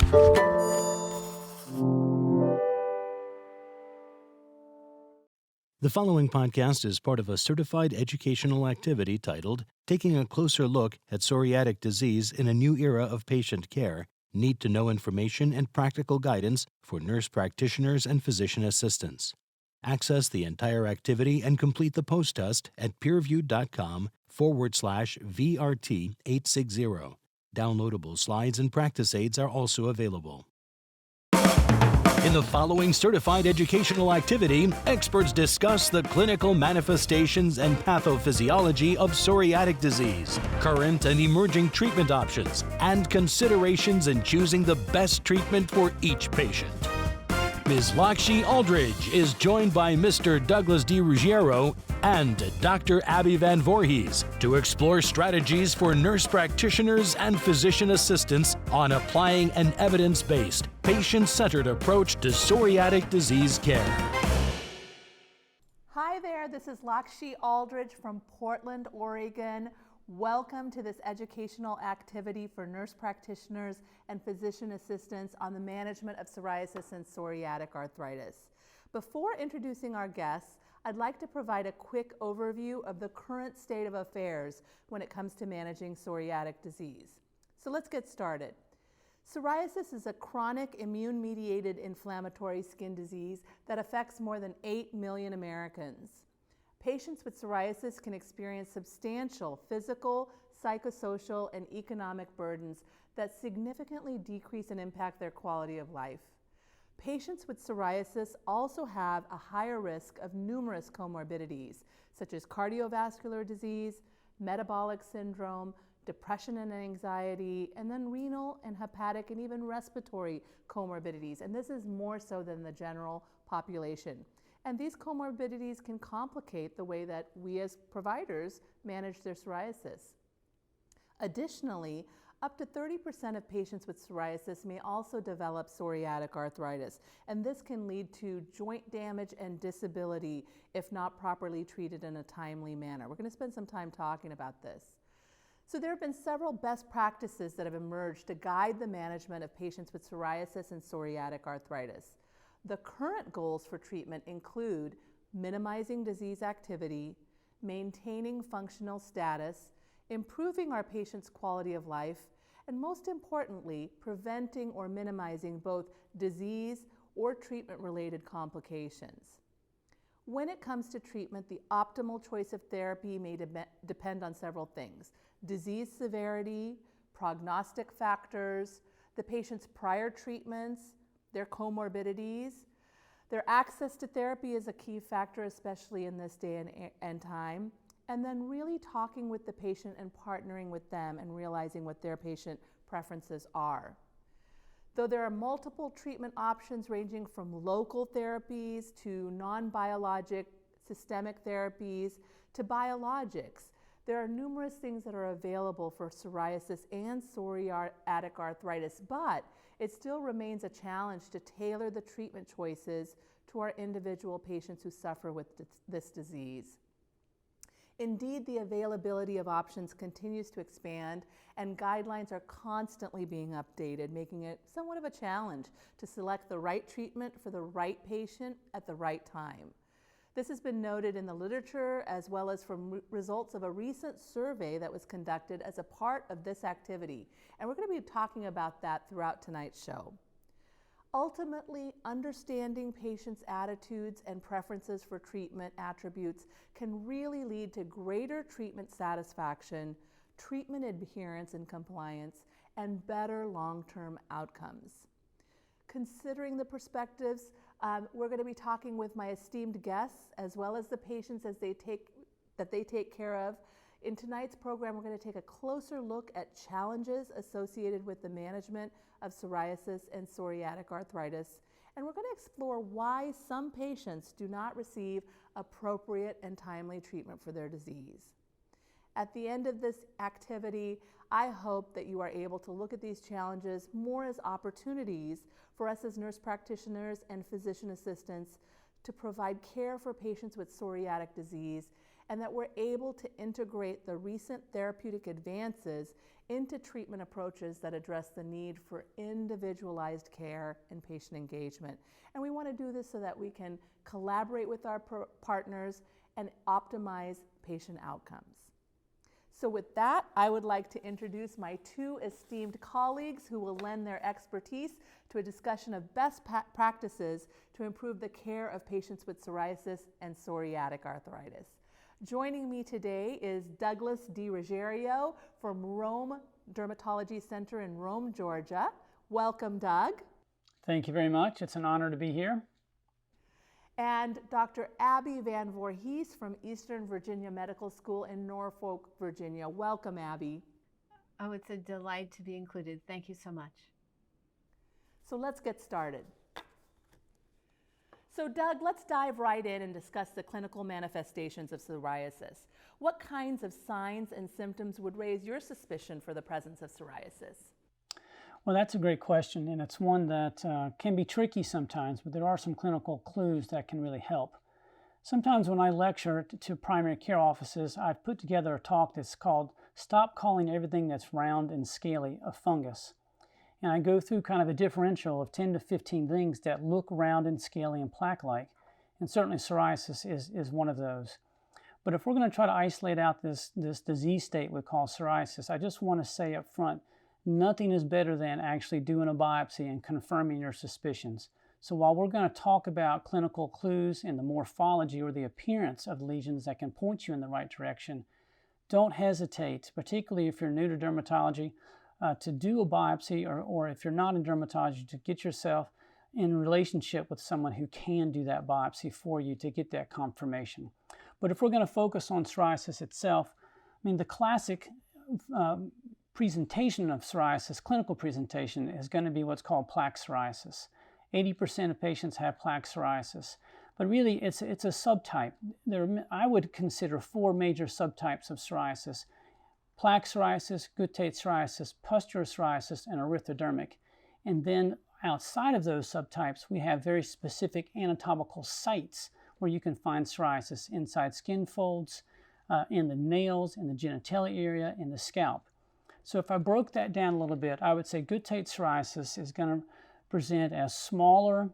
The following podcast is part of a certified educational activity titled Taking a Closer Look at Psoriatic Disease in a New Era of Patient Care, Need-to-Know Information and Practical Guidance for Nurse Practitioners and Physician Assistants. Access the entire activity and complete the post-test at peerview.com/VRT860. Downloadable slides and practice aids are also available. In the following certified educational activity, experts discuss the clinical manifestations and pathophysiology of psoriatic disease, current and emerging treatment options, and considerations in choosing the best treatment for each patient. Ms. Lakshmi Aldridge is joined by Mr. Douglas D. Ruggiero and Dr. Abby Van Voorhees to explore strategies for nurse practitioners and physician assistants on applying an evidence-based, patient-centered approach to psoriatic disease care. Hi there, this is Lakshmi Aldridge from Portland, Oregon. Welcome to this educational activity for nurse practitioners and physician assistants on the management of psoriasis and psoriatic arthritis. Before introducing our guests, I'd like to provide a quick overview of the current state of affairs when it comes to managing psoriatic disease. So let's get started. Psoriasis is a chronic immune-mediated inflammatory skin disease that affects more than 8 million Americans. Patients with psoriasis can experience substantial physical, psychosocial, and economic burdens that significantly decrease and impact their quality of life. Patients with psoriasis also have a higher risk of numerous comorbidities, such as cardiovascular disease, metabolic syndrome, depression and anxiety, and then renal and hepatic and even respiratory comorbidities. And this is more so than the general population. And these comorbidities can complicate the way that we as providers manage their psoriasis. Additionally, up to 30% of patients with psoriasis may also develop psoriatic arthritis, and this can lead to joint damage and disability if not properly treated in a timely manner. We're going to spend some time talking about this. So there have been several best practices that have emerged to guide the management of patients with psoriasis and psoriatic arthritis. The current goals for treatment include minimizing disease activity, maintaining functional status, improving our patients' quality of life, and most importantly, preventing or minimizing both disease or treatment-related complications. When it comes to treatment, the optimal choice of therapy may depend on several things: disease severity, prognostic factors, the patient's prior treatments, their comorbidities. Their access to therapy is a key factor, especially in this day and time. And then really talking with the patient and partnering with them and realizing what their patient preferences are. Though there are multiple treatment options ranging from local therapies to non-biologic systemic therapies to biologics, there are numerous things that are available for psoriasis and psoriatic arthritis, but it still remains a challenge to tailor the treatment choices to our individual patients who suffer with this disease. Indeed, the availability of options continues to expand, and guidelines are constantly being updated, making it somewhat of a challenge to select the right treatment for the right patient at the right time. This has been noted in the literature as well as from results of a recent survey that was conducted as a part of this activity. And we're going to be talking about that throughout tonight's show. Ultimately, understanding patients' attitudes and preferences for treatment attributes can really lead to greater treatment satisfaction, treatment adherence and compliance, and better long-term outcomes. Considering the perspectives, we're going to be talking with my esteemed guests as well as the patients that they take care of. In tonight's program, we're going to take a closer look at challenges associated with the management of psoriasis and psoriatic arthritis, and we're going to explore why some patients do not receive appropriate and timely treatment for their disease. At the end of this activity, I hope that you are able to look at these challenges more as opportunities for us as nurse practitioners and physician assistants to provide care for patients with psoriatic disease and that we're able to integrate the recent therapeutic advances into treatment approaches that address the need for individualized care and patient engagement. And we want to do this so that we can collaborate with our partners and optimize patient outcomes. So with that, I would like to introduce my two esteemed colleagues who will lend their expertise to a discussion of best practices to improve the care of patients with psoriasis and psoriatic arthritis. Joining me today is Douglas DiRuggiero from Rome Dermatology Center in Rome, Georgia. Welcome, Doug. Thank you very much. It's an honor to be here. And Dr. Abby Van Voorhees from Eastern Virginia Medical School in Norfolk, Virginia. Welcome, Abby. Oh, it's a delight to be included. Thank you so much. So let's get started. So Doug, let's dive right in and discuss the clinical manifestations of psoriasis. What kinds of signs and symptoms would raise your suspicion for the presence of psoriasis? Well, that's a great question, and it's one that can be tricky sometimes, but there are some clinical clues that can really help. Sometimes when I lecture to primary care offices, I've put together a talk that's called Stop Calling Everything That's Round and Scaly a Fungus. And I go through kind of a differential of 10 to 15 things that look round and scaly and plaque-like, and certainly psoriasis is one of those. But if we're going to try to isolate out this disease state we call psoriasis, I just want to say up front, nothing is better than actually doing a biopsy and confirming your suspicions. So while we're going to talk about clinical clues and the morphology or the appearance of lesions that can point you in the right direction, don't hesitate, particularly if you're new to dermatology, to do a biopsy, or if you're not in dermatology, to get yourself in relationship with someone who can do that biopsy for you to get that confirmation. But if we're going to focus on psoriasis itself, I mean, the classic presentation of psoriasis, clinical presentation, is going to be what's called plaque psoriasis. 80% of patients have plaque psoriasis, but really it's a subtype. I would consider 4 major subtypes of psoriasis: plaque psoriasis, Guttate psoriasis, pustular psoriasis, and erythrodermic. And then outside of those subtypes, we have very specific anatomical sites where you can find psoriasis inside skin folds, in the nails, in the genitalia area, in the scalp. So if I broke that down a little bit, I would say Guttate psoriasis is going to present as smaller,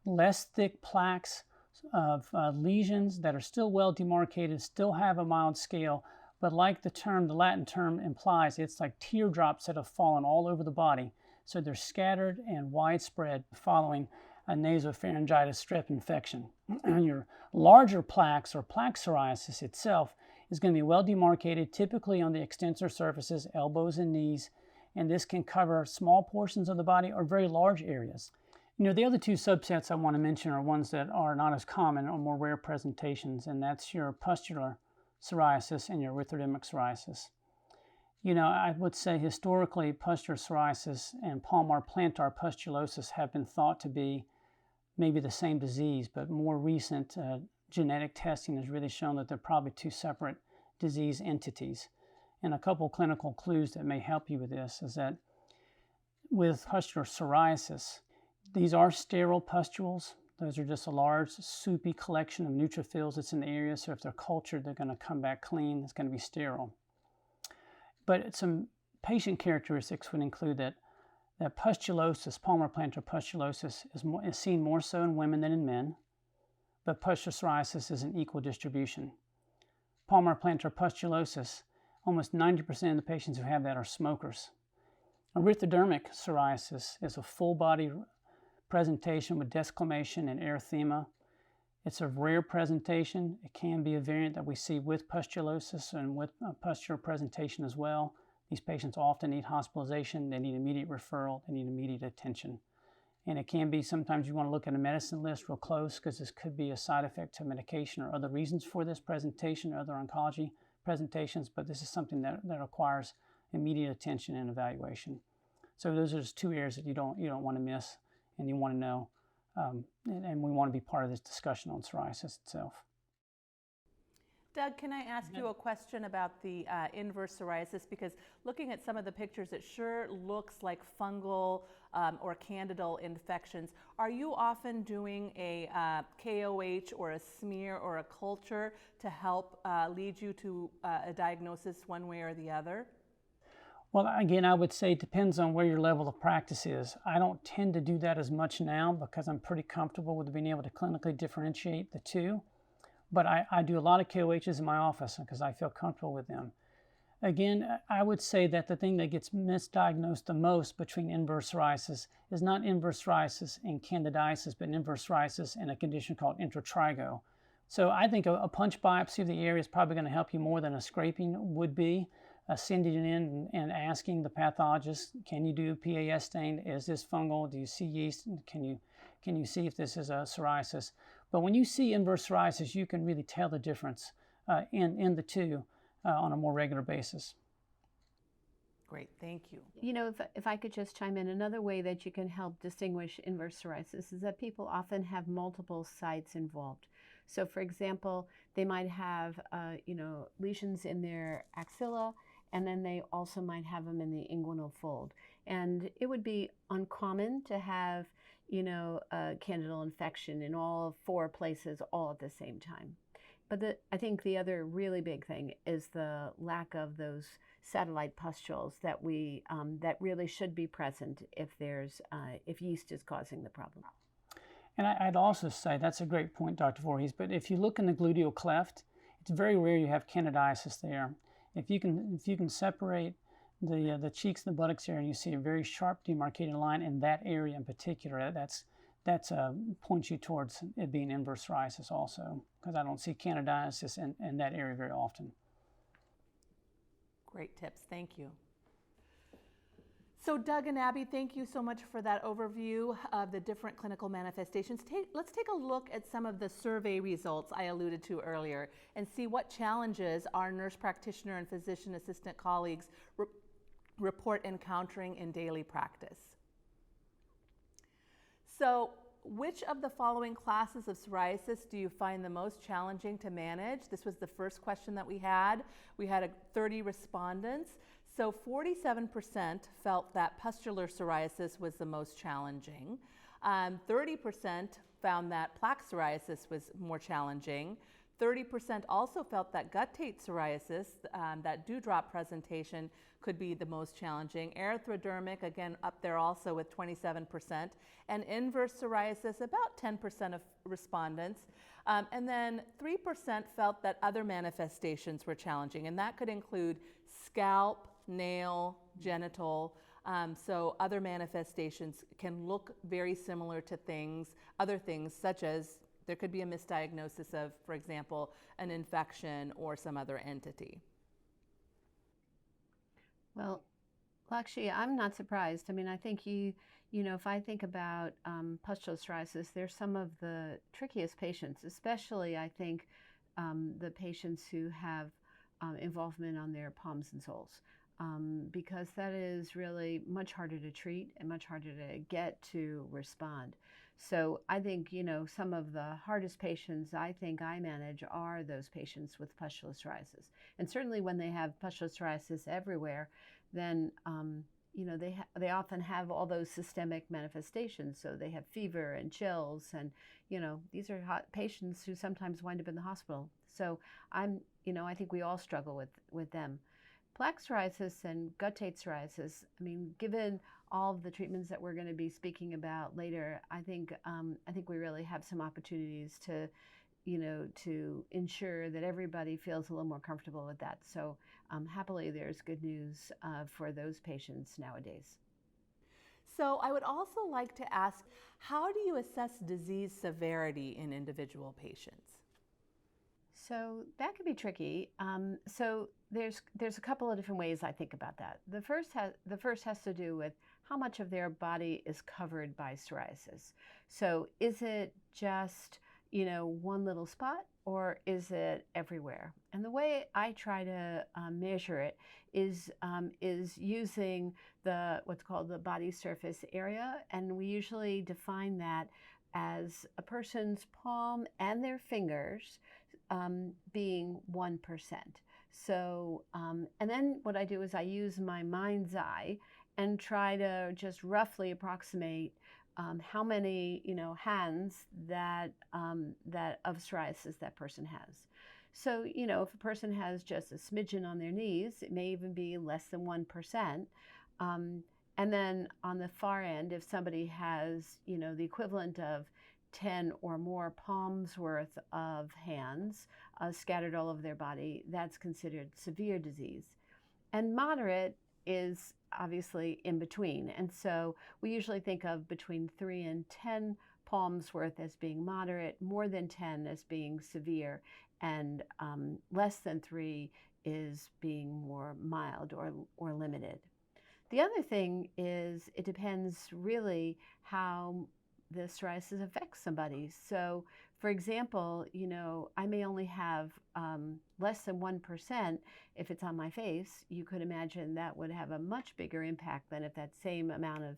less thick plaques of lesions that are still well demarcated, still have a mild scale, but like the Latin term implies, it's like teardrops that have fallen all over the body. So they're scattered and widespread following a nasopharyngitis strep infection. Your larger plaques, or plaque psoriasis itself, is going to be well demarcated, typically on the extensor surfaces, elbows and knees, and this can cover small portions of the body or very large areas. You know, the other 2 subsets I want to mention are ones that are not as common or more rare presentations, and that's your pustular psoriasis and your erythrodermic psoriasis. You know, I would say historically pustular psoriasis and palmar plantar pustulosis have been thought to be maybe the same disease, but more recent genetic testing has really shown that they're probably 2 separate disease entities. And a couple clinical clues that may help you with this is that with pustular psoriasis, these are sterile pustules. Those are just a large, soupy collection of neutrophils that's in the area, so if they're cultured, they're going to come back clean. It's going to be sterile. But some patient characteristics would include that pustulosis, palmar plantar pustulosis, is seen more so in women than in men, but pustular psoriasis is an equal distribution. Palmar plantar pustulosis, almost 90% of the patients who have that are smokers. Erythrodermic psoriasis is a full body presentation with desquamation and erythema. It's a rare presentation. It can be a variant that we see with pustulosis and with pustular presentation as well. These patients often need hospitalization. They need immediate referral. They need immediate attention. And it can be sometimes you want to look at a medicine list real close because this could be a side effect to medication or other reasons for this presentation or other oncology presentations, but this is something that requires immediate attention and evaluation. So those are just 2 areas that you don't want to miss and you want to know. And we want to be part of this discussion on psoriasis itself. Doug, can I ask you a question about the inverse psoriasis? Because looking at some of the pictures, it sure looks like fungal or candidal infections. Are you often doing a KOH or a smear or a culture to help lead you to a diagnosis one way or the other? Well, again, I would say it depends on where your level of practice is. I don't tend to do that as much now because I'm pretty comfortable with being able to clinically differentiate the two. But I do a lot of KOHs in my office because I feel comfortable with them. Again, I would say that the thing that gets misdiagnosed the most between inverse psoriasis is not inverse psoriasis and candidiasis, but inverse psoriasis and a condition called intratrigo. So I think a punch biopsy of the area is probably going to help you more than a scraping would be. Sending it in and asking the pathologist, can you do PAS stain? Is this fungal? Do you see yeast? Can you see if this is a psoriasis? But when you see inverse psoriasis, you can really tell the difference in the two on a more regular basis. Great, thank you. You know, if I could just chime in, another way that you can help distinguish inverse psoriasis is that people often have multiple sites involved. So, for example, they might have, lesions in their axilla, and then they also might have them in the inguinal fold. And it would be uncommon to have, a candidal infection in all 4 places all at the same time. But I think the other really big thing is the lack of those satellite pustules that that really should be present if yeast is causing the problem. And I'd also say that's a great point, Dr. Voorhees, but if you look in the gluteal cleft, it's very rare you have candidiasis there. If you can separate the cheeks and the buttocks area, and you see a very sharp demarcated line in that area in particular, that's points you towards it being inverse psoriasis also, because I don't see candidiasis in that area very often. Great tips, thank you. So Doug and Abby, thank you so much for that overview of the different clinical manifestations. Let's take a look at some of the survey results I alluded to earlier and see what challenges our nurse practitioner and physician assistant colleagues report encountering in daily practice. So, which of the following classes of psoriasis do you find the most challenging to manage? This was the first question that we had. We had 30 respondents. So 47% felt that pustular psoriasis was the most challenging. 30% found that plaque psoriasis was more challenging. 30% also felt that guttate psoriasis, that dewdrop presentation, could be the most challenging. Erythrodermic, again, up there also with 27%. And inverse psoriasis, about 10% of respondents. And then 3% felt that other manifestations were challenging, and that could include scalp, nail, genital. So other manifestations can look very similar to other things such as there could be a misdiagnosis of, for example, an infection or some other entity. Well, Lakshmi, I'm not surprised. I mean, I think if I think about pustular psoriasis, they're some of the trickiest patients, especially I think the patients who have involvement on their palms and soles. Because that is really much harder to treat and much harder to get to respond. So I think, some of the hardest patients I think I manage are those patients with pustular psoriasis. And certainly when they have pustular psoriasis everywhere, then, they often have all those systemic manifestations. So they have fever and chills and, these are hot patients who sometimes wind up in the hospital. So I think we all struggle with them. Plaque psoriasis and guttate psoriasis, I mean, given all of the treatments that we're going to be speaking about later, I think we really have some opportunities to ensure that everybody feels a little more comfortable with that. So happily, there's good news for those patients nowadays. So I would also like to ask, how do you assess disease severity in individual patients? So that can be tricky. So there's a couple of different ways I think about that. The first has to do with how much of their body is covered by psoriasis. So is it just one little spot, or is it everywhere? And the way I try to measure it is using what's called the body surface area, and we usually define that as a person's palm and their fingers being 1%. So, and then what I do is I use my mind's eye and try to just roughly approximate how many, hands that of psoriasis that person has. So, if a person has just a smidgen on their knees, it may even be less than 1%. And then on the far end, if somebody has, the equivalent of 10 or more palms worth of hands scattered all over their body, that's considered severe disease. And moderate is obviously in between. And so we usually think of between 3 and 10 palms worth as being moderate, more than 10 as being severe, and less than 3 is being more mild or limited. The other thing is it depends really how the psoriasis affects somebody. So, for example, I may only have less than 1% if it's on my face. You could imagine that would have a much bigger impact than if that same amount of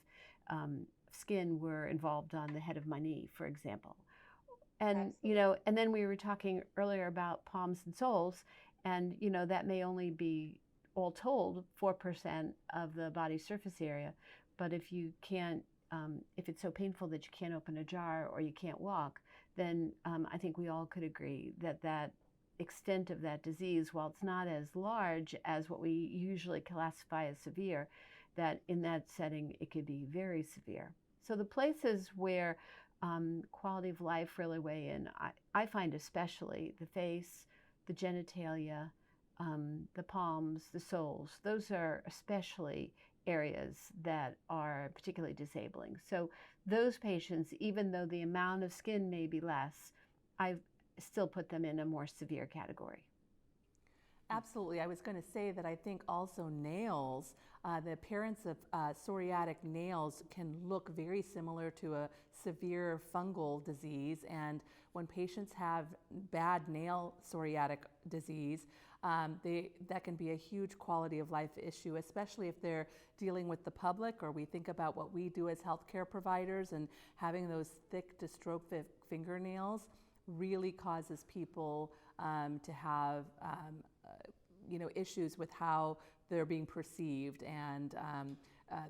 skin were involved on the head of my knee, for example. And, and then we were talking earlier about palms and soles, and, that may only be all told 4% of the body surface area. But if you can't, if it's so painful that you can't open a jar or you can't walk, then I think we all could agree that that extent of that disease, while it's not as large as what we usually classify as severe, that in that setting it could be very severe. So the places where quality of life really weigh in, I find especially the face, the genitalia, the palms, the soles. Those are especially areas that are particularly disabling. So those patients, even though the amount of skin may be less, I still put them in a more severe category. Absolutely. I was going to say that I think also nails, the appearance of psoriatic nails can look very similar to a severe fungal disease. And when patients have bad nail psoriatic disease, that can be a huge quality of life issue, especially if they're dealing with the public, or we think about what we do as healthcare providers, and having those thick dystrophic fingernails really causes people to have issues with how they're being perceived and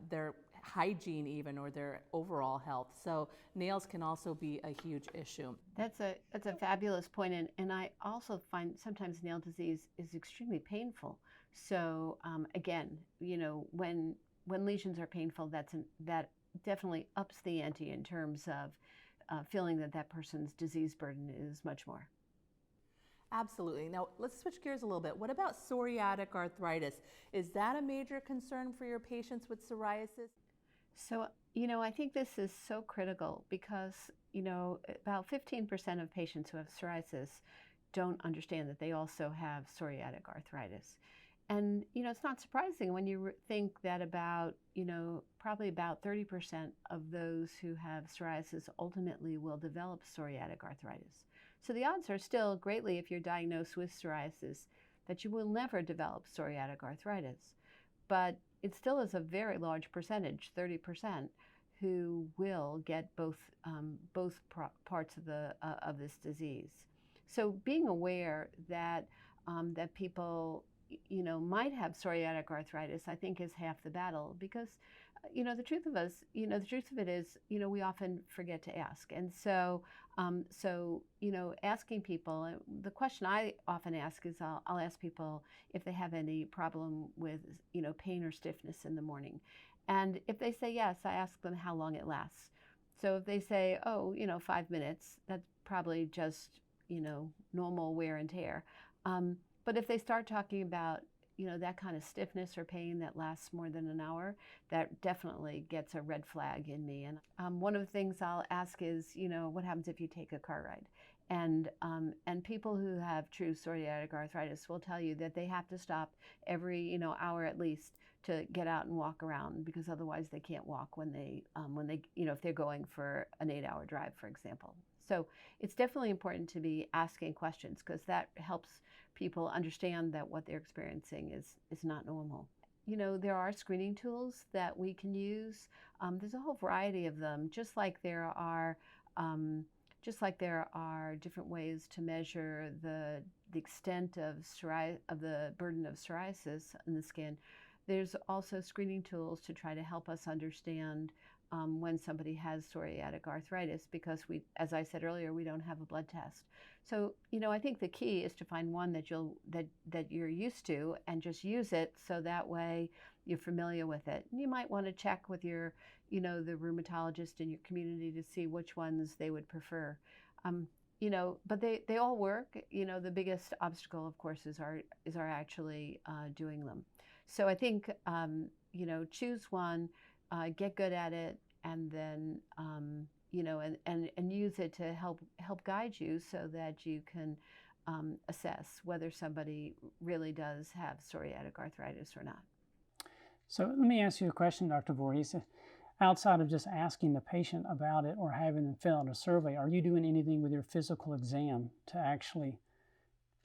their hygiene even, or their overall health. So nails can also be a huge issue. That's a fabulous point, and I also find sometimes nail disease is extremely painful. So again, when lesions are painful, that definitely ups the ante in terms of feeling that person's disease burden is much more. Absolutely. Now, let's switch gears a little bit. What about psoriatic arthritis? Is that a major concern for your patients with psoriasis? So, I think this is so critical because, about 15% of patients who have psoriasis don't understand that they also have psoriatic arthritis. And, it's not surprising when you think that about, probably about 30% of those who have psoriasis ultimately will develop psoriatic arthritis. So the odds are still greatly, if you're diagnosed with psoriasis, that you will never develop psoriatic arthritis. But it still is a very large percentage, 30%, who will get both parts of this disease. So being aware that that people might have psoriatic arthritis, I think, is half the battle, because the truth of it is, we often forget to ask. And so, asking people, the question I often ask is, I'll ask people if they have any problem with, pain or stiffness in the morning. And if they say yes, I ask them how long it lasts. So if they say, 5 minutes, that's probably just, normal wear and tear. But if they start talking about, that kind of stiffness or pain that lasts more than an hour, that definitely gets a red flag in me. And one of the things I'll ask is, what happens if you take a car ride? And people who have true psoriatic arthritis will tell you that they have to stop every, hour at least to get out and walk around, because otherwise they can't walk when they, if they're going for an 8-hour drive, for example. So it's definitely important to be asking questions, because that helps people understand that what they're experiencing is not normal. There are screening tools that we can use. There's a whole variety of them, just like there are different ways to measure the extent of the burden of psoriasis in the skin. There's also screening tools to try to help us understand when somebody has psoriatic arthritis, because we, as I said earlier, we don't have a blood test. So, I think the key is to find one that you're used to and just use it, so that way you're familiar with it. And you might want to check with your, the rheumatologist in your community to see which ones they would prefer. But they all work. The biggest obstacle, of course, is our actually doing them. So I think, choose one, get good at it, and then, and use it to help guide you so that you can assess whether somebody really does have psoriatic arthritis or not. So let me ask you a question, Dr. Voorhees. Outside of just asking the patient about it or having them fill out a survey, are you doing anything with your physical exam to actually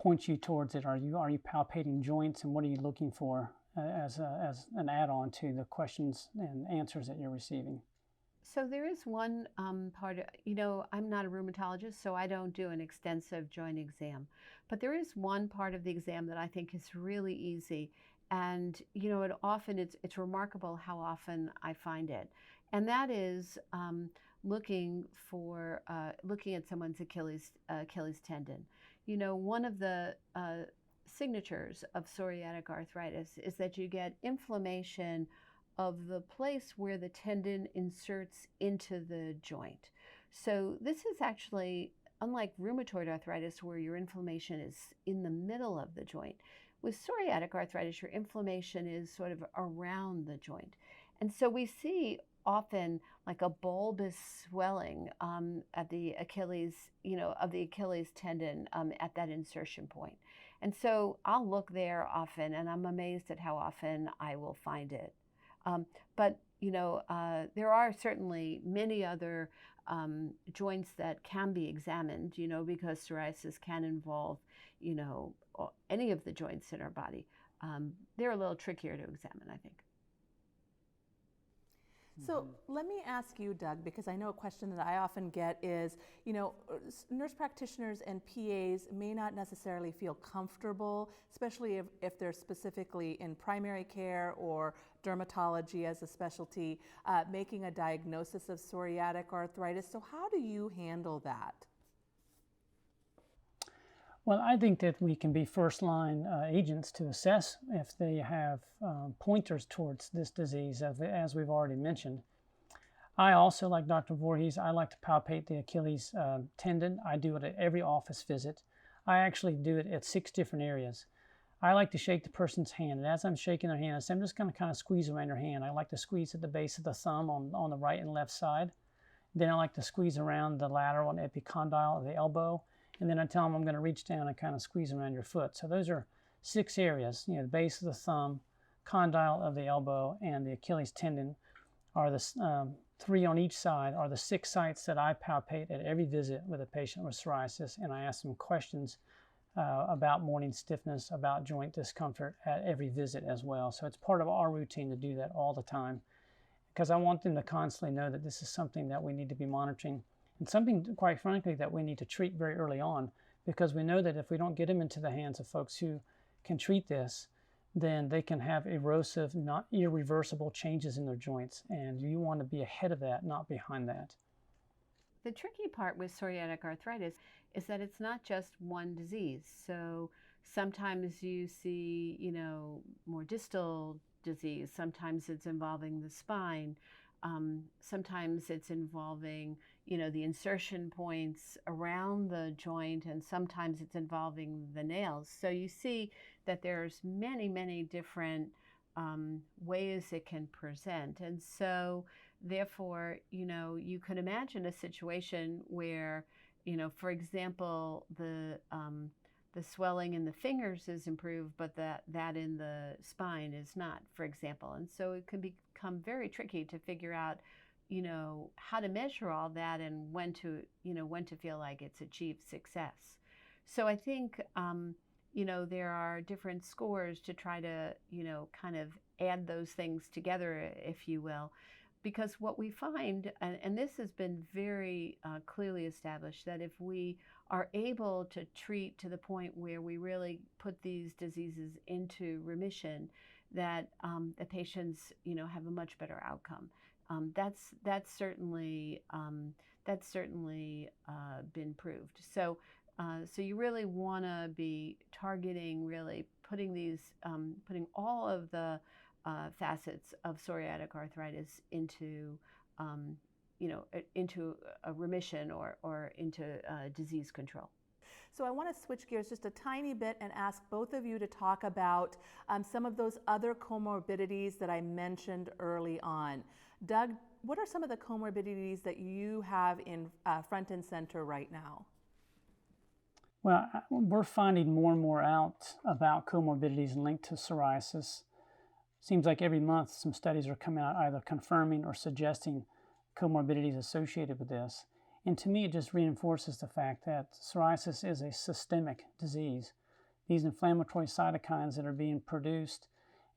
point you towards it? Are you palpating joints, and what are you looking for as an add-on to the questions and answers that you're receiving? So there is one part, I'm not a rheumatologist, so I don't do an extensive joint exam. But there is one part of the exam that I think is really easy. And, it's remarkable how often I find it. And that is looking at someone's Achilles tendon. One of the signatures of psoriatic arthritis is that you get inflammation of the place where the tendon inserts into the joint. So this is actually, unlike rheumatoid arthritis, where your inflammation is in the middle of the joint. With psoriatic arthritis, your inflammation is sort of around the joint. And so we see often like a bulbous swelling at the Achilles, of the Achilles tendon at that insertion point. And so I'll look there often, and I'm amazed at how often I will find it. But there are certainly many other joints that can be examined, because psoriasis can involve, any of the joints in our body. They're a little trickier to examine, I think. So let me ask you, Doug, because I know a question that I often get is, nurse practitioners and PAs may not necessarily feel comfortable, especially if they're specifically in primary care or dermatology as a specialty, making a diagnosis of psoriatic arthritis. So how do you handle that? Well, I think that we can be first-line agents to assess if they have pointers towards this disease, as we've already mentioned. I also, like Dr. Voorhees, I like to palpate the Achilles tendon. I do it at every office visit. I actually do it at 6 different areas. I like to shake the person's hand, and as I'm shaking their hand, I'm just going to kind of squeeze around their hand. I like to squeeze at the base of the thumb on the right and left side. Then I like to squeeze around the lateral and epicondyle of the elbow. And then I tell them I'm going to reach down and kind of squeeze around your foot. So those are 6 areas. The base of the thumb, condyle of the elbow, and the Achilles tendon are the 3 on each side are the 6 sites that I palpate at every visit with a patient with psoriasis. And I ask them questions about morning stiffness, about joint discomfort at every visit as well. So it's part of our routine to do that all the time, because I want them to constantly know that this is something that we need to be monitoring. And something, quite frankly, that we need to treat very early on, because we know that if we don't get them into the hands of folks who can treat this, then they can have erosive, not irreversible changes in their joints. And you want to be ahead of that, not behind that. The tricky part with psoriatic arthritis is that it's not just one disease. So sometimes you see, more distal disease. Sometimes it's involving the spine. Sometimes it's involving, the insertion points around the joint, and sometimes it's involving the nails. So you see that there's many, many different ways it can present. And so therefore, you can imagine a situation where, for example, the swelling in the fingers is improved, but that in the spine is not, for example. And so it can become very tricky to figure out, how to measure all that and when to feel like it's achieved success. So I think, there are different scores to try to, kind of add those things together, if you will. Because what we find, and this has been very clearly established, that if we are able to treat to the point where we really put these diseases into remission, that the patients, have a much better outcome. That's certainly been proved. So you really want to be targeting, really putting all of the facets of psoriatic arthritis into into a remission or into disease control. So I want to switch gears just a tiny bit and ask both of you to talk about some of those other comorbidities that I mentioned early on. Doug, what are some of the comorbidities that you have in front and center right now? Well, we're finding more and more out about comorbidities linked to psoriasis. Seems like every month some studies are coming out either confirming or suggesting comorbidities associated with this. And to me, it just reinforces the fact that psoriasis is a systemic disease. These inflammatory cytokines that are being produced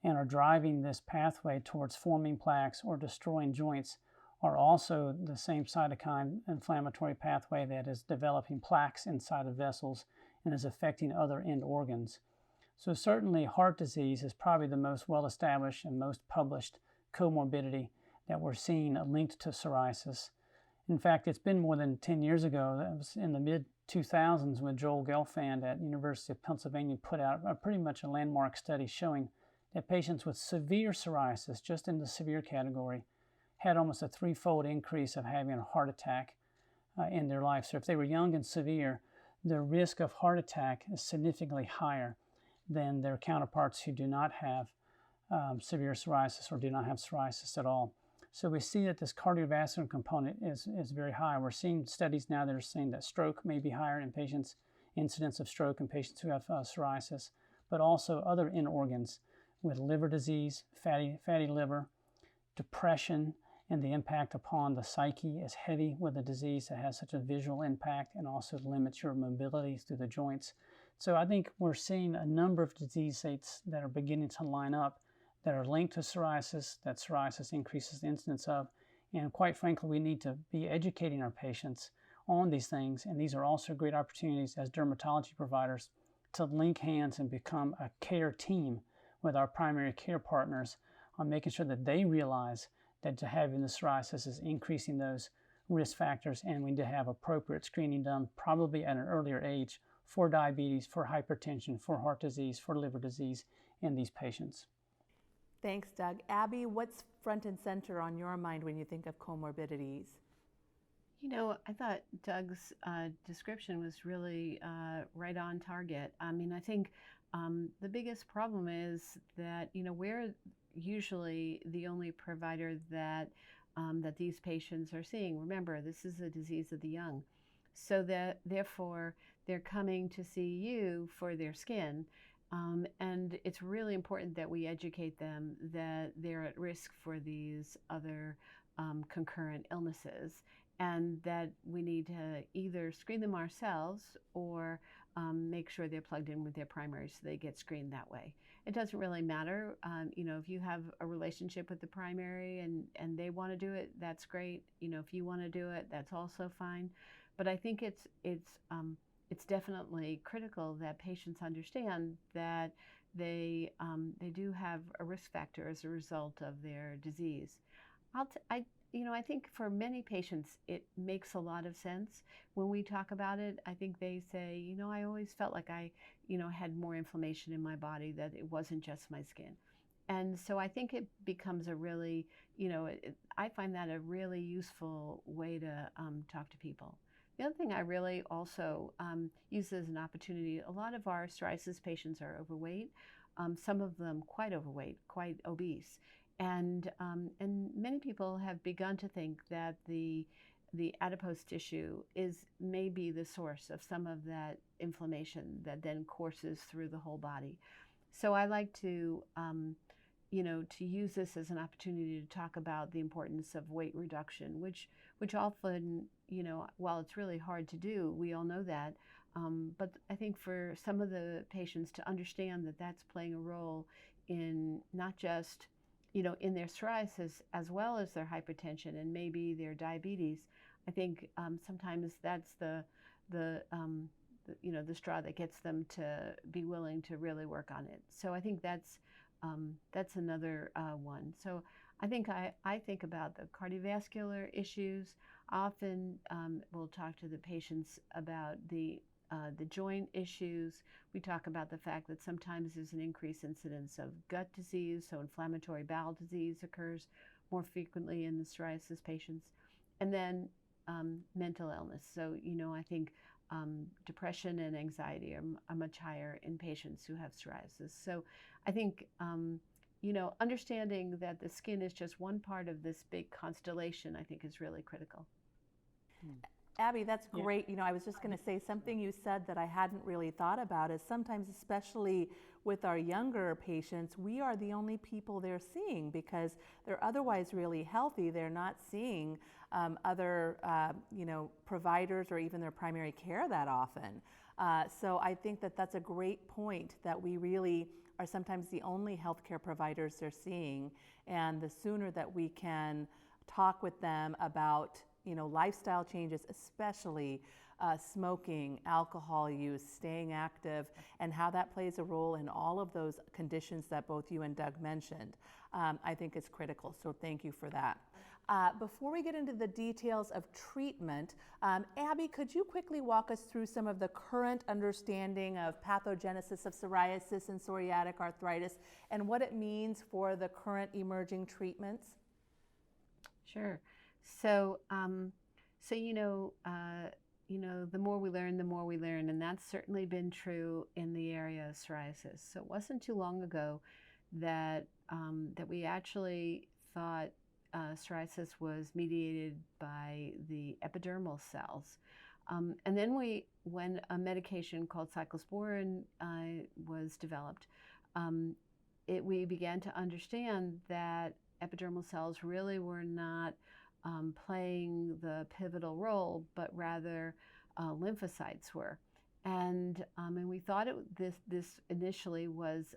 and are driving this pathway towards forming plaques or destroying joints are also the same cytokine inflammatory pathway that is developing plaques inside of vessels and is affecting other end organs. So certainly heart disease is probably the most well-established and most published comorbidity that we're seeing linked to psoriasis. In fact, it's been more than 10 years ago, that was in the mid-2000s, when Joel Gelfand at University of Pennsylvania put out pretty much a landmark study showing that patients with severe psoriasis, just in the severe category, had almost a threefold increase of having a heart attack in their life. So if they were young and severe, the risk of heart attack is significantly higher than their counterparts who do not have severe psoriasis or do not have psoriasis at all. So we see that this cardiovascular component is very high. We're seeing studies now that are saying that stroke may be higher in patients, incidence of stroke in patients who have psoriasis, but also other end organs with liver disease, fatty liver, depression, and the impact upon the psyche is heavy with a disease that has such a visual impact and also limits your mobility through the joints. So I think we're seeing a number of disease states that are beginning to line up that are linked to psoriasis, that psoriasis increases the incidence of, and quite frankly, we need to be educating our patients on these things, and these are also great opportunities as dermatology providers to link hands and become a care team with our primary care partners on making sure that they realize that having the psoriasis is increasing those risk factors, and we need to have appropriate screening done probably at an earlier age for diabetes, for hypertension, for heart disease, for liver disease in these patients. Thanks, Doug. Abby, what's front and center on your mind when you think of comorbidities? I thought Doug's description was really right on target. I mean, I think the biggest problem is that, we're usually the only provider that these patients are seeing. Remember, this is a disease of the young. So that therefore they're coming to see you for their skin. And it's really important that we educate them that they're at risk for these other concurrent illnesses, and that we need to either screen them ourselves or make sure they're plugged in with their primary so they get screened that way. It doesn't really matter, if you have a relationship with the primary and they want to do it, that's great. If you want to do it, that's also fine. But I think it's definitely critical that patients understand that they do have a risk factor as a result of their disease. I think for many patients it makes a lot of sense when we talk about it. I think they say, I always felt like I, had more inflammation in my body, that it wasn't just my skin. And so I think it becomes a really, I find that a really useful way to talk to people. The other thing I really also use as an opportunity, a lot of our psoriasis patients are overweight, some of them quite overweight, quite obese. And many people have begun to think that the adipose tissue is maybe the source of some of that inflammation that then courses through the whole body. So I like to use this as an opportunity to talk about the importance of weight reduction, which often, while it's really hard to do, we all know that, but I think for some of the patients to understand that that's playing a role in not just, in their psoriasis as well as their hypertension and maybe their diabetes, I think sometimes that's the straw that gets them to be willing to really work on it. So I think that's that's another one. So I think I think about the cardiovascular issues. Often we'll talk to the patients about the joint issues. We talk about the fact that sometimes there's an increased incidence of gut disease, so inflammatory bowel disease occurs more frequently in the psoriasis patients. And then mental illness. So, I think depression and anxiety are much higher in patients who have psoriasis. So I think, understanding that the skin is just one part of this big constellation, I think is really critical. Abby, that's great. I was just going to say something you said that I hadn't really thought about is sometimes, especially with our younger patients, we are the only people they're seeing because they're otherwise really healthy. They're not seeing other, providers or even their primary care that often. So I think that that's a great point that we really are sometimes the only healthcare providers they're seeing. And the sooner that we can talk with them about lifestyle changes, especially smoking, alcohol use, staying active, and how that plays a role in all of those conditions that both you and Doug mentioned, I think is critical. So thank you for that. Before we get into the details of treatment, Abby, could you quickly walk us through some of the current understanding of pathogenesis of psoriasis and psoriatic arthritis and what it means for the current emerging treatments? Sure. So, the more we learn, and that's certainly been true in the area of psoriasis. So it wasn't too long ago that we actually thought psoriasis was mediated by the epidermal cells. And then when a medication called cyclosporin was developed, we began to understand that epidermal cells really were not playing the pivotal role, but rather lymphocytes were. And we thought this initially was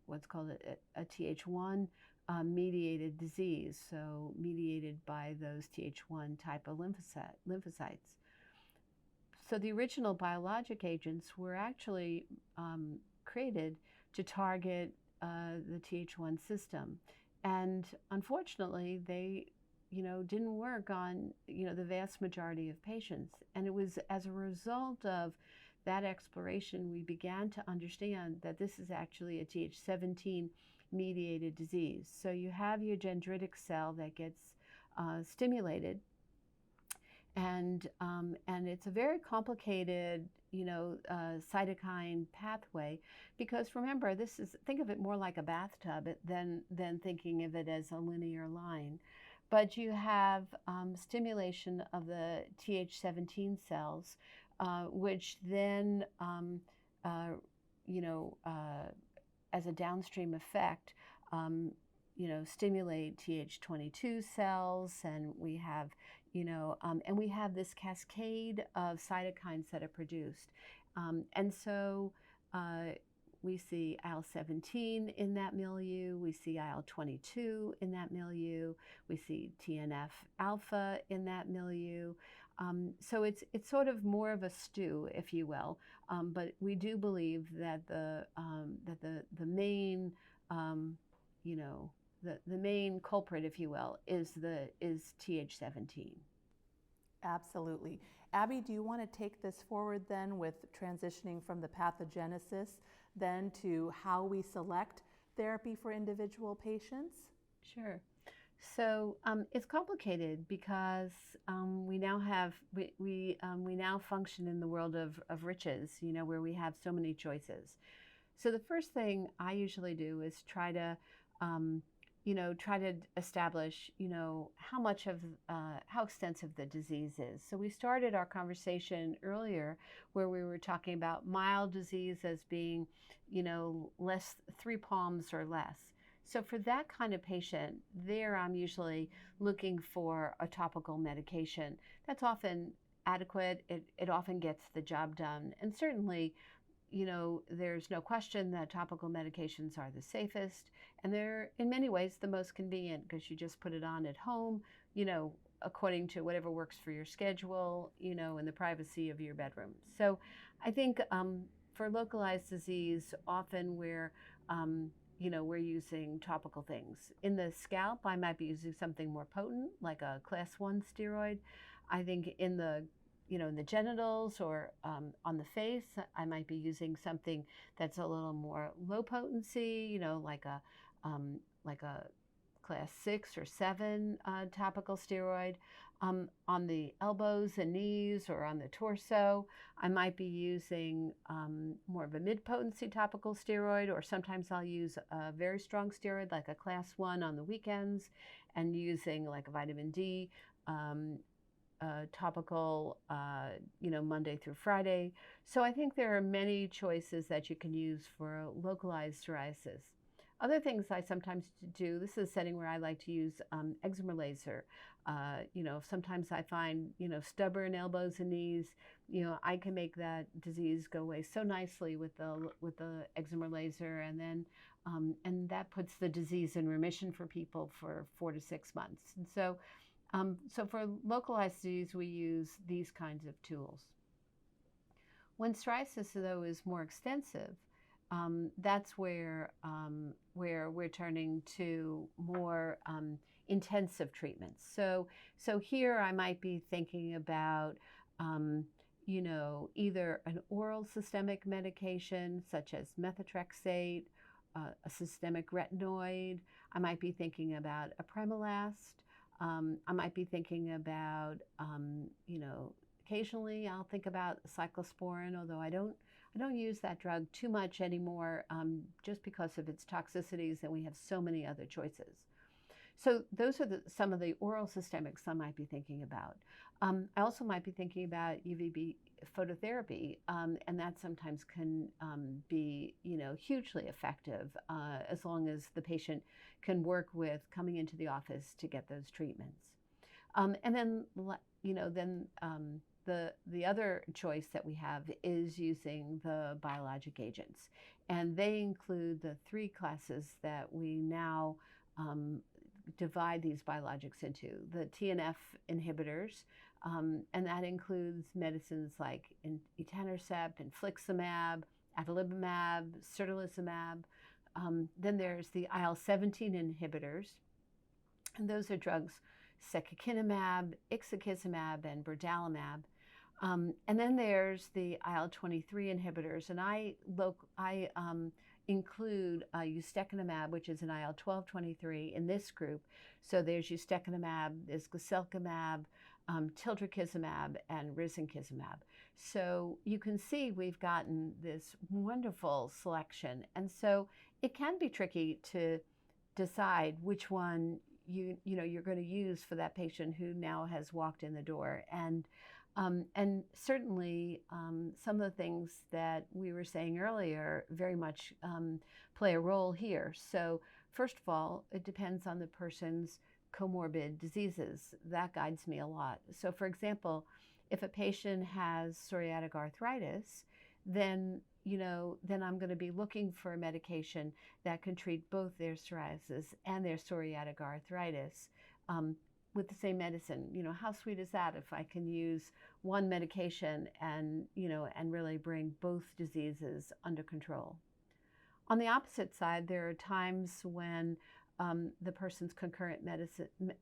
what's called a Th1 mediated disease, so mediated by those Th1 type of lymphocytes. So the original biologic agents were actually created to target the Th1 system. And unfortunately, they didn't work on, the vast majority of patients. And it was as a result of that exploration, we began to understand that this is actually a Th17 mediated disease. So you have your dendritic cell that gets stimulated, and it's a very complicated, cytokine pathway, because remember, think of it more like a bathtub than thinking of it as a linear line. But you have stimulation of the Th17 cells, which then, as a downstream effect, stimulate Th22 cells, and we have, this cascade of cytokines that are produced, and so. We see IL-17 in that milieu, we see IL-22 in that milieu, we see TNF-alpha in that milieu. So it's sort of more of a stew, if you will. But we do believe that the main, the main culprit, if you will, is Th17. Absolutely. Abby, do you want to take this forward then with transitioning from the pathogenesis then to how we select therapy for individual patients? Sure. So it's complicated because we now have we now function in the world of riches, where we have so many choices. So the first thing I usually do is try to establish, how much of, how extensive the disease is. So we started our conversation earlier where we were talking about mild disease as being, 3 palms or less. So for that kind of patient, I'm usually looking for a topical medication. That's often adequate. It often gets the job done. And certainly, there's no question that topical medications are the safest, and they're in many ways the most convenient because you just put it on at home, according to whatever works for your schedule, in the privacy of your bedroom. So I think for localized disease, often we're we're using topical things. In the scalp, I might be using something more potent, like a class 1 steroid. I think in the in the genitals or on the face, I might be using something that's a little more low potency, like a class 6 or 7 topical steroid. On the elbows and knees or on the torso, I might be using more of a mid-potency topical steroid, or sometimes I'll use a very strong steroid like a class 1 on the weekends, and using like a vitamin D topical, Monday through Friday. So I think there are many choices that you can use for localized psoriasis. Other things I sometimes do, this is a setting where I like to use eczema laser. Sometimes I find, stubborn elbows and knees, I can make that disease go away so nicely with the eczema laser, and then and that puts the disease in remission for people for 4 to 6 months. And so for localized disease, we use these kinds of tools. When psoriasis, though, is more extensive, that's where we're turning to more intensive treatments. So here I might be thinking about, either an oral systemic medication such as methotrexate, a systemic retinoid. I might be thinking about apremilast. I might be thinking about, occasionally I'll think about cyclosporin, although I don't use that drug too much anymore, just because of its toxicities, and we have so many other choices. So those are some of the oral systemics I might be thinking about. I also might be thinking about UVB phototherapy, and that sometimes can be, hugely effective, as long as the patient can work with coming into the office to get those treatments. And then, the other choice that we have is using the biologic agents, and they include the 3 classes that we now divide these biologics into: the TNF inhibitors, and that includes medicines like etanercept, infliximab, adalimumab, certolizumab. Then there's the IL-17 inhibitors, and those are drugs secukinumab, ixekizumab, and brodalumab. And then there's the IL-23 inhibitors, and I include ustekinumab, which is an IL-12/23 in this group. So there's ustekinumab, there's guselkumab, tildrakizumab, and risankizumab. So you can see we've gotten this wonderful selection, and so it can be tricky to decide which one you're going to use for that patient who now has walked in the door. And certainly some of the things that we were saying earlier very much play a role here. So first of all, it depends on the person's comorbid diseases. That guides me a lot. So for example, if a patient has psoriatic arthritis, then I'm going to be looking for a medication that can treat both their psoriasis and their psoriatic arthritis with the same medicine. How sweet is that if I can use one medication and really bring both diseases under control? On the opposite side, there are times when the person's concurrent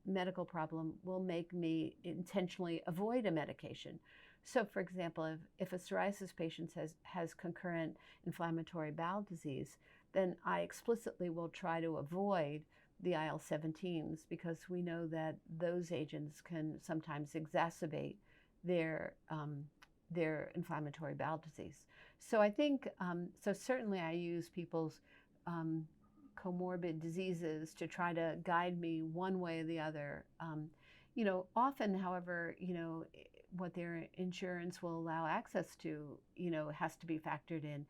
medical problem will make me intentionally avoid a medication. So for example, if a psoriasis patient has concurrent inflammatory bowel disease, then I explicitly will try to avoid the IL-17s, because we know that those agents can sometimes exacerbate their inflammatory bowel disease. So I think, so certainly I use people's comorbid diseases to try to guide me one way or the other. Often, however, what their insurance will allow access to, has to be factored in.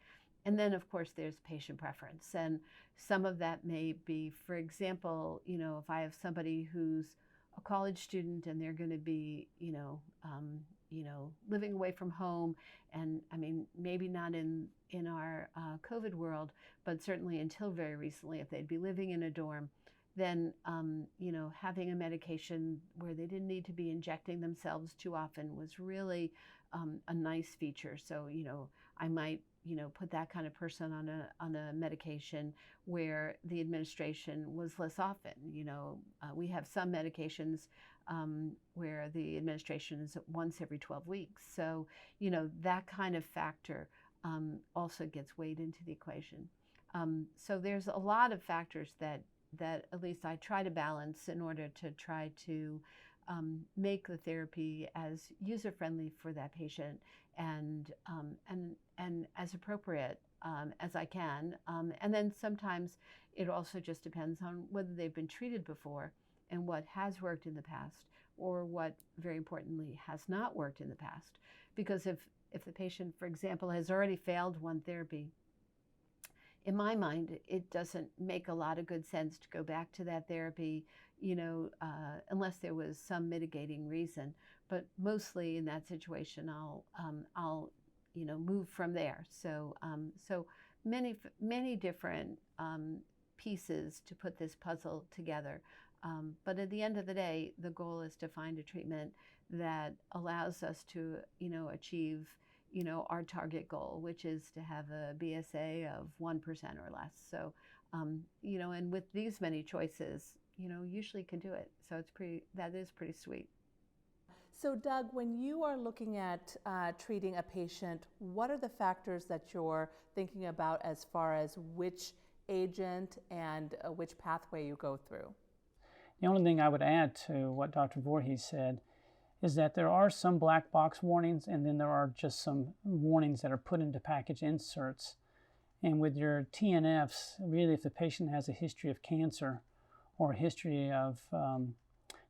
And then, of course, there's patient preference. And some of that may be, for example, if I have somebody who's a college student and they're going to be, living away from home, and I mean, maybe not in our COVID world, but certainly until very recently, if they'd be living in a dorm, then, having a medication where they didn't need to be injecting themselves too often was really a nice feature. So, I might, put that kind of person on a medication where the administration was less often. We have some medications where the administration is once every 12 weeks. So, that kind of factor also gets weighed into the equation. So there's a lot of factors that at least I try to balance in order to try to make the therapy as user-friendly for that patient and as appropriate as I can. And then sometimes it also just depends on whether they've been treated before and what has worked in the past, or what, very importantly, has not worked in the past. Because if the patient, for example, has already failed one therapy, in my mind, it doesn't make a lot of good sense to go back to that therapy, unless there was some mitigating reason. But mostly in that situation, I'll move from there. So many different pieces to put this puzzle together. But at the end of the day, the goal is to find a treatment that allows us to, achieve, our target goal, which is to have a BSA of 1% or less. So, and with these many choices, usually can do it. So that is pretty sweet. So Doug, when you are looking at treating a patient, what are the factors that you're thinking about as far as which agent and which pathway you go through? The only thing I would add to what Dr. Voorhees said is that there are some black box warnings, and then there are just some warnings that are put into package inserts. And with your TNFs, really if the patient has a history of cancer or a history of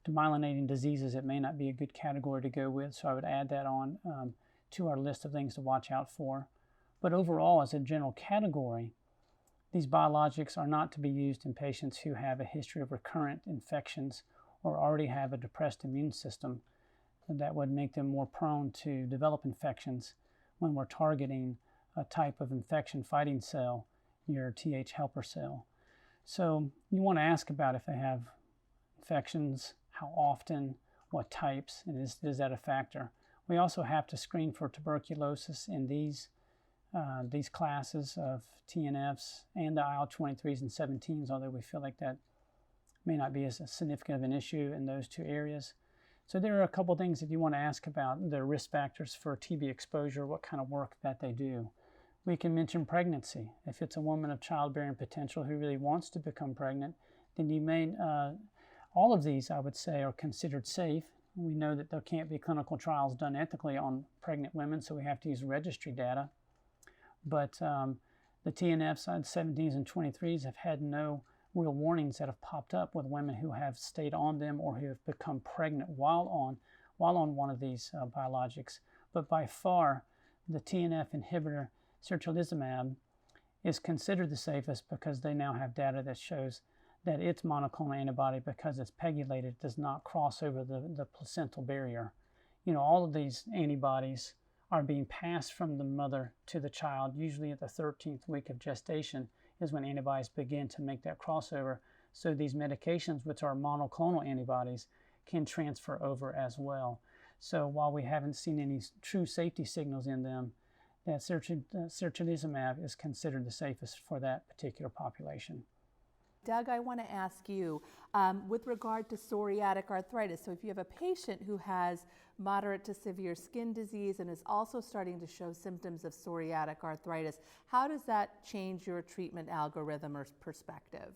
demyelinating diseases, it may not be a good category to go with, so I would add that on to our list of things to watch out for. But overall, as a general category, these biologics are not to be used in patients who have a history of recurrent infections or already have a depressed immune system. That would make them more prone to develop infections when we're targeting a type of infection fighting cell, your Th helper cell. So you want to ask about if they have infections, how often, what types, and is that a factor? We also have to screen for tuberculosis in these classes of TNFs and the IL-23s and 17s, although we feel like that may not be as significant of an issue in those two areas. So there are a couple things that you want to ask about, the risk factors for TB exposure, what kind of work that they do. We can mention pregnancy. If it's a woman of childbearing potential who really wants to become pregnant, then you may, all of these I would say are considered safe. We know that there can't be clinical trials done ethically on pregnant women, so we have to use registry data. But the TNFs, 17s and 23s have had no real warnings that have popped up with women who have stayed on them or who have become pregnant while on one of these biologics. But by far, the TNF inhibitor sertolizumab is considered the safest because they now have data that shows that its monoclonal antibody, because it's pegylated, does not cross over the placental barrier. All of these antibodies are being passed from the mother to the child, usually at the 13th week of gestation is when antibodies begin to make that crossover. So these medications, which are monoclonal antibodies, can transfer over as well. So while we haven't seen any true safety signals in them, that sertolizumab is considered the safest for that particular population. Doug, I want to ask you, with regard to psoriatic arthritis, so if you have a patient who has moderate to severe skin disease and is also starting to show symptoms of psoriatic arthritis, how does that change your treatment algorithm or perspective?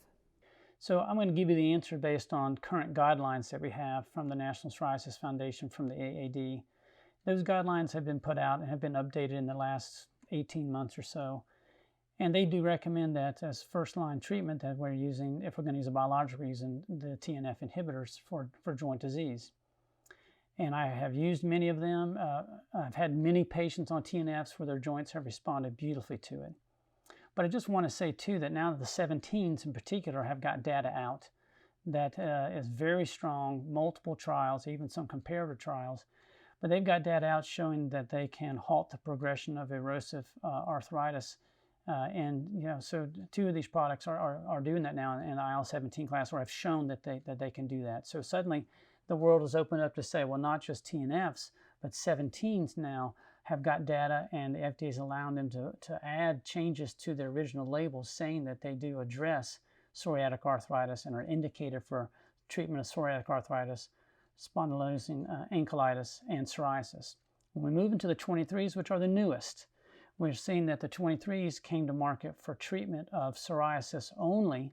So I'm going to give you the answer based on current guidelines that we have from the National Psoriasis Foundation, from the AAD. Those guidelines have been put out and have been updated in the last 18 months or so. And they do recommend that as first-line treatment that we're using, if we're going to use a biologic, we're using the TNF inhibitors for joint disease. And I have used many of them. I've had many patients on TNFs where their joints have responded beautifully to it. But I just want to say, too, that now the 17s in particular have got data out that is very strong, multiple trials, even some comparator trials. But they've got data out showing that they can halt the progression of erosive arthritis. So two of these products are doing that now in the IL-17 class, where I've shown that they can do that. So suddenly the world is opened up to say, well, not just TNFs, but 17s now have got data, and the FDA is allowing them to add changes to their original labels saying that they do address psoriatic arthritis and are indicated for treatment of psoriatic arthritis, spondylosis, ankylosing, and psoriasis. When we move into the 23s, which are the newest, we're seeing that the 23s came to market for treatment of psoriasis only,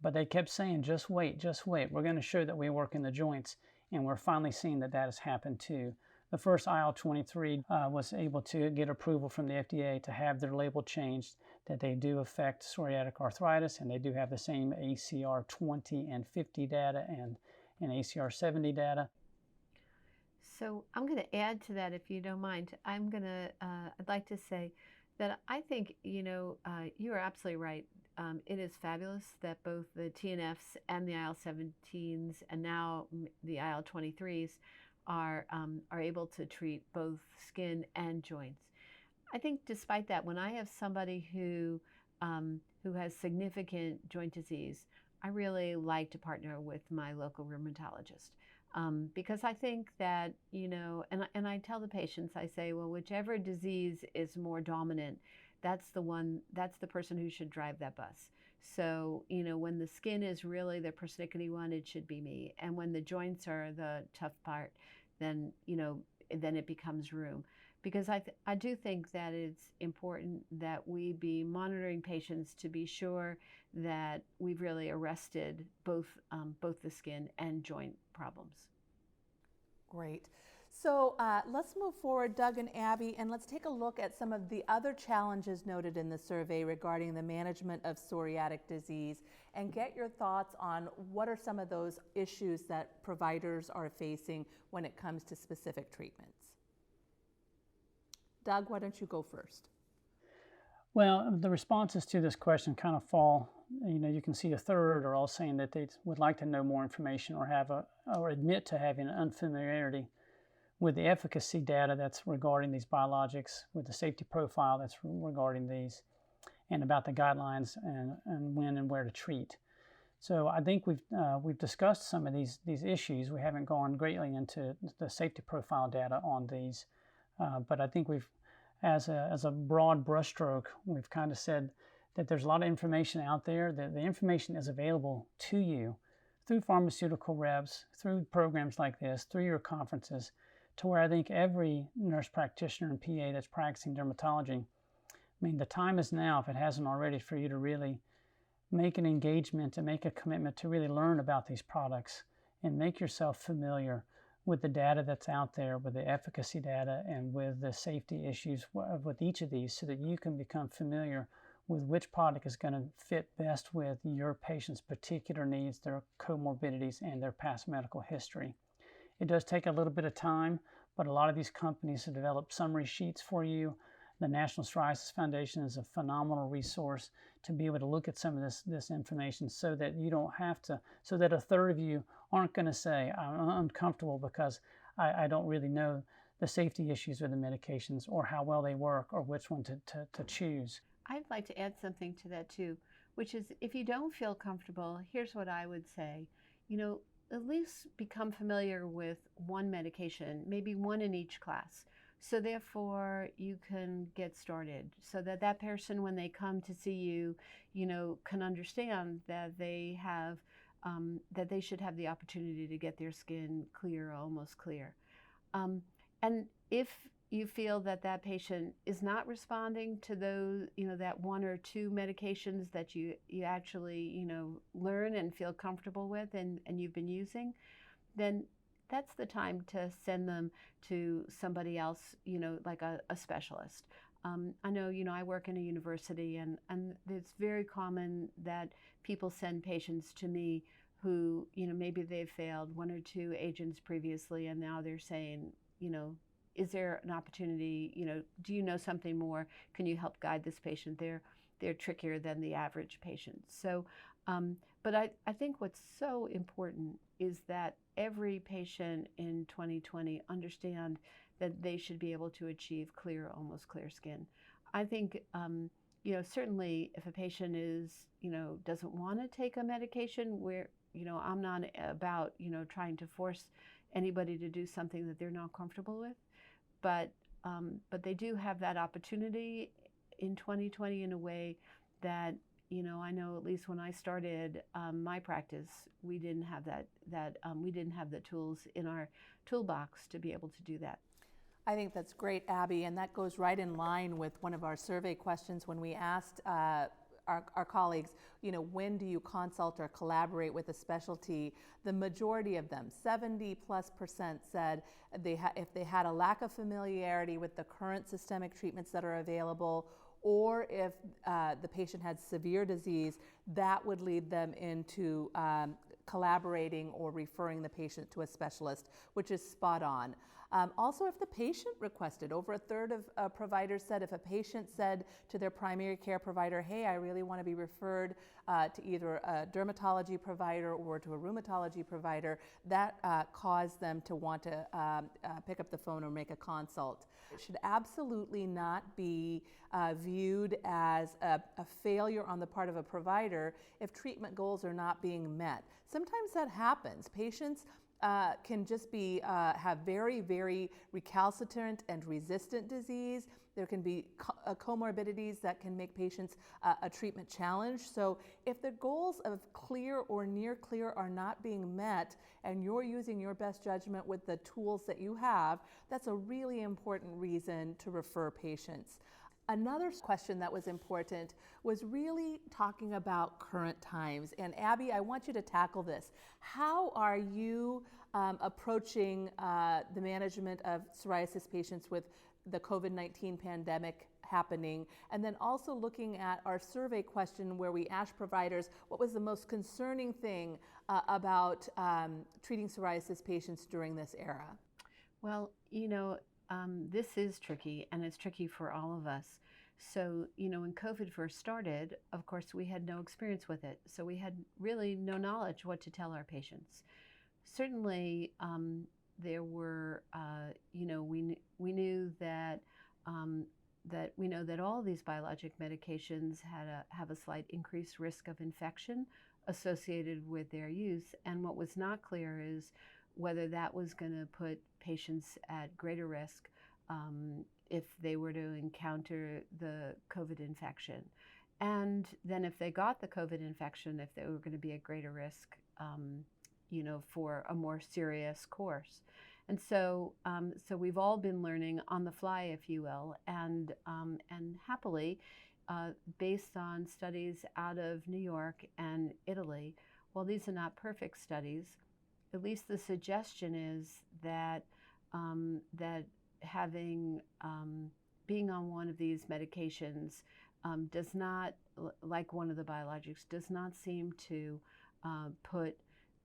but they kept saying, just wait, just wait. We're going to show that we work in the joints, and we're finally seeing that that has happened too. The first IL-23 was able to get approval from the FDA to have their label changed, that they do affect psoriatic arthritis, and they do have the same ACR 20 and 50 data and ACR 70 data. So I'm going to add to that, if you don't mind. I'd like to say that I think, you are absolutely right. It is fabulous that both the TNFs and the IL-17s and now the IL-23s are able to treat both skin and joints. I think despite that, when I have somebody who has significant joint disease, I really like to partner with my local rheumatologist. Because I think that, and I tell the patients, I say, well, whichever disease is more dominant, that's the person who should drive that bus. So, when the skin is really the persnickety one, it should be me. And when the joints are the tough part, then it becomes rheum. Because I do think that it's important that we be monitoring patients to be sure that we've really arrested both the skin and joint problems. Great. So let's move forward, Doug and Abby, and let's take a look at some of the other challenges noted in the survey regarding the management of psoriatic disease, and get your thoughts on what are some of those issues that providers are facing when it comes to specific treatments. Doug, why don't you go first? Well, the responses to this question kind of fall, you can see a third are all saying that they would like to know more information or admit to having an unfamiliarity with the efficacy data that's regarding these biologics, with the safety profile that's regarding these, and about the guidelines and when and where to treat. So I think we've discussed some of these issues. We haven't gone greatly into the safety profile data on these, but I think as a broad brushstroke, we've kind of said that there's a lot of information out there, that the information is available to you through pharmaceutical reps, through programs like this, through your conferences, to where I think every nurse practitioner and PA that's practicing dermatology, the time is now, if it hasn't already, for you to really make an engagement and make a commitment to really learn about these products and make yourself familiar with the data that's out there, with the efficacy data and with the safety issues with each of these, so that you can become familiar with which product is going to fit best with your patient's particular needs, their comorbidities, and their past medical history. It does take a little bit of time, but a lot of these companies have developed summary sheets for you. The National Psoriasis Foundation is a phenomenal resource to be able to look at some of this information, so that you don't have to, so that a third of you aren't going to say, I'm uncomfortable because I don't really know the safety issues with the medications or how well they work or which one to choose. I'd like to add something to that too, which is, if you don't feel comfortable, here's what I would say. At least become familiar with one medication, maybe one in each class. So therefore, you can get started, so that that person, when they come to see you, can understand that they have, that they should have the opportunity to get their skin clear, almost clear. And if you feel that that patient is not responding to those, that one or two medications that you actually, learn and feel comfortable with and you've been using, then that's the time to send them to somebody else, like a specialist. I know, I work in a university, and it's very common that people send patients to me who, maybe they've failed one or two agents previously, and now they're saying, is there an opportunity, do you know something more? Can you help guide this patient? They're trickier than the average patient. So, but I think what's so important is that every patient in 2020 understand that they should be able to achieve clear, almost clear skin. I think, certainly if a patient doesn't want to take a medication, where, I'm not about, trying to force anybody to do something that they're not comfortable with. But but they do have that opportunity in 2020 in a way that, I know at least when I started my practice, we didn't have we didn't have the tools in our toolbox to be able to do that. I think that's great, Abby, and that goes right in line with one of our survey questions when we asked our colleagues, when do you consult or collaborate with a specialty? The majority of them, 70+%, said if they had a lack of familiarity with the current systemic treatments that are available, or if the patient had severe disease, that would lead them into collaborating or referring the patient to a specialist, which is spot on. Also, if the patient requested, over a third of providers said if a patient said to their primary care provider, hey, I really want to be referred to either a dermatology provider or to a rheumatology provider, that caused them to want to pick up the phone or make a consult. It should absolutely not be viewed as a failure on the part of a provider if treatment goals are not being met. Sometimes that happens. Patients can just be have very, very recalcitrant and resistant disease. There can be comorbidities that can make patients a treatment challenge. So if the goals of clear or near clear are not being met and you're using your best judgment with the tools that you have, that's a really important reason to refer patients. Another question that was important was really talking about current times. And Abby, I want you to tackle this. How are you approaching the management of psoriasis patients with the COVID-19 pandemic happening? And then also looking at our survey question where we asked providers what was the most concerning thing about treating psoriasis patients during this era? Well, this is tricky, and it's tricky for all of us. So, when COVID first started, of course, we had no experience with it. So we had really no knowledge what to tell our patients. Certainly, there were, we knew that all these biologic medications have a slight increased risk of infection associated with their use. And what was not clear is whether that was going to put patients at greater risk if they were to encounter the COVID infection. And then if they got the COVID infection, if they were going to be at greater risk, for a more serious course. And so we've all been learning on the fly, if you will, and happily, based on studies out of New York and Italy, while these are not perfect studies, at least the suggestion is that having being on one of these medications does not, like one of the biologics, does not seem to put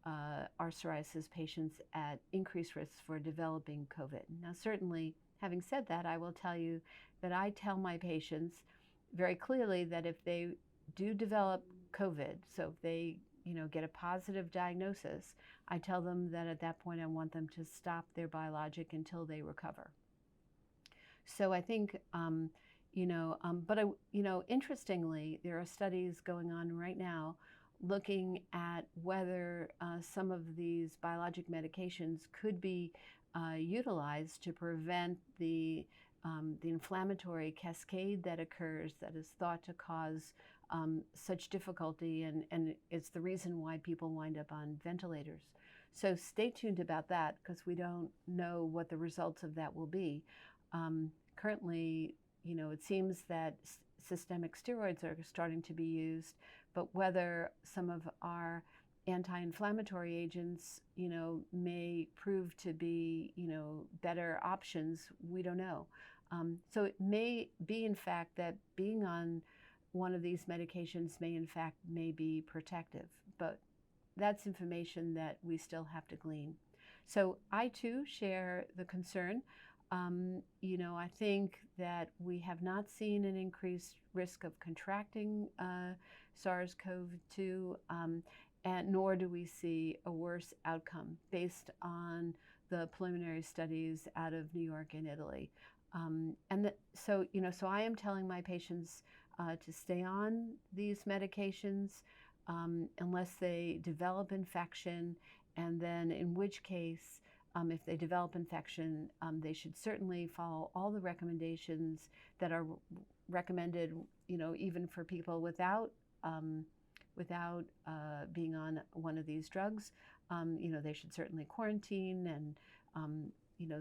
our psoriasis patients at increased risk for developing COVID. Now, certainly, having said that, I will tell you that I tell my patients very clearly that if they do develop COVID, so if they get a positive diagnosis, I tell them that at that point I want them to stop their biologic until they recover. So I think, interestingly, there are studies going on right now looking at whether some of these biologic medications could be utilized to prevent the inflammatory cascade that occurs that is thought to cause such difficulty, and it's the reason why people wind up on ventilators. So stay tuned about that, because we don't know what the results of that will be. Currently, it seems that systemic steroids are starting to be used, but whether some of our anti-inflammatory agents, may prove to be, better options, we don't know. So it may be, in fact, that being on one of these medications may be protective, but that's information that we still have to glean. So I too share the concern. I think that we have not seen an increased risk of contracting SARS-CoV-2, and nor do we see a worse outcome based on the preliminary studies out of New York and Italy. So I am telling my patients to stay on these medications unless they develop infection, and then in which case if they develop infection, they should certainly follow all the recommendations that are recommended, even for people without being on one of these drugs. They should certainly quarantine and,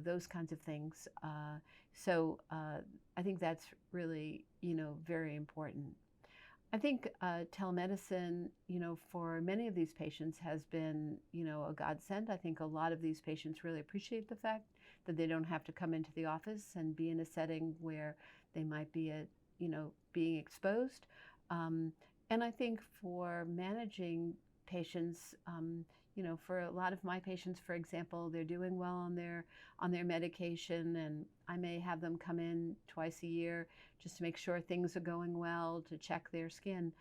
those kinds of things. So I think that's really, very important. I think telemedicine, for many of these patients has been, a godsend. I think a lot of these patients really appreciate the fact that they don't have to come into the office and be in a setting where they might be being exposed. And I think for managing patients, for a lot of my patients, for example, they're doing well on their medication, and I may have them come in twice a year just to make sure things are going well, to check their skin.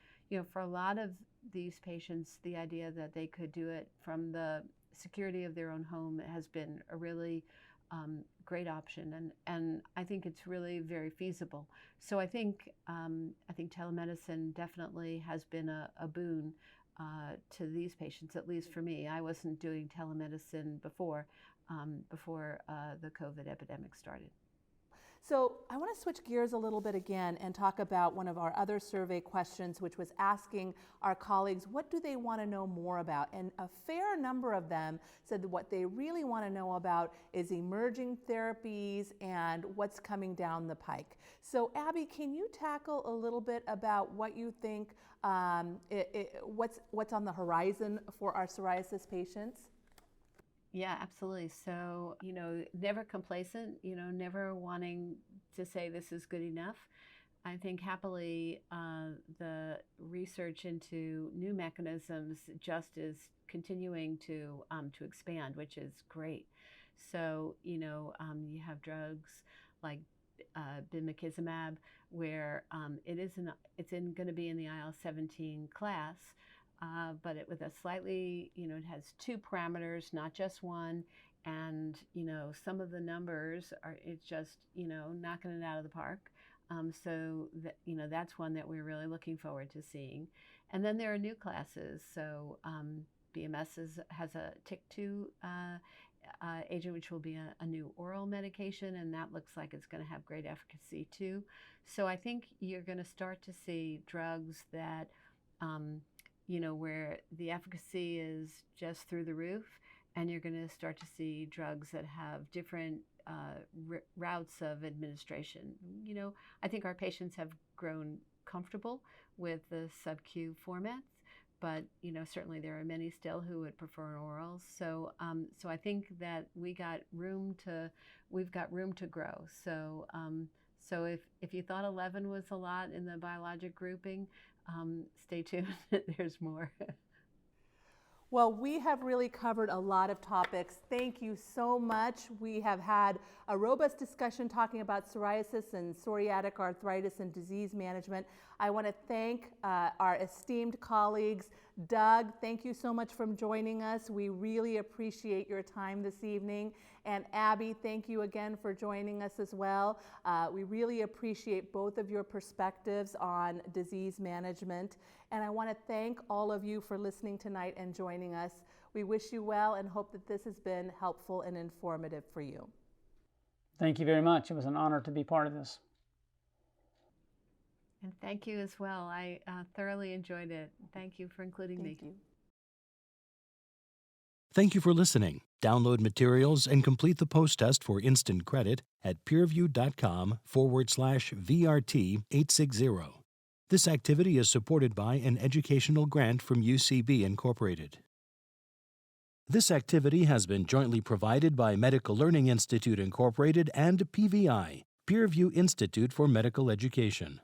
For a lot of these patients, the idea that they could do it from the security of their own home has been a really great option, and I think it's really very feasible. So I think telemedicine definitely has been a boon to these patients, at least for me. I wasn't doing telemedicine before the COVID epidemic started. So I want to switch gears a little bit again and talk about one of our other survey questions, which was asking our colleagues, what do they want to know more about? And a fair number of them said that what they really want to know about is emerging therapies and what's coming down the pike. So Abby, can you tackle a little bit about what you think, what's on the horizon for our psoriasis patients? Yeah, absolutely. So, never complacent, never wanting to say this is good enough. I think happily the research into new mechanisms just is continuing to expand, which is great. So, you have drugs like bimekizumab, where it's going to be in the IL-17 class. But with a slightly, it has two parameters, not just one, and some of the numbers it's just knocking it out of the park. So that, that's one that we're really looking forward to seeing. And then there are new classes. So BMS has a TYK2 agent, which will be a new oral medication, and that looks like it's going to have great efficacy too. So I think you're going to start to see drugs that where the efficacy is just through the roof, and you're going to start to see drugs that have different routes of administration. I think our patients have grown comfortable with the sub-Q formats, but certainly there are many still who would prefer orals. So I think that we've got room to grow. So if you thought 11 was a lot in the biologic grouping, stay tuned. There's more. Well, we have really covered a lot of topics. Thank you so much. We have had a robust discussion talking about psoriasis and psoriatic arthritis and disease management. I want to thank our esteemed colleagues. Doug, thank you so much for joining us. We really appreciate your time this evening. And Abby, thank you again for joining us as well. We really appreciate both of your perspectives on disease management. And I want to thank all of you for listening tonight and joining us. We wish you well and hope that this has been helpful and informative for you. Thank you very much. It was an honor to be part of this. And thank you as well. I thoroughly enjoyed it. Thank you for including me. Thank you. Thank you for listening. Download materials and complete the post-test for instant credit at peerview.com/VRT860. This activity is supported by an educational grant from UCB Incorporated. This activity has been jointly provided by Medical Learning Institute Incorporated and PVI, Peer Review Institute for Medical Education.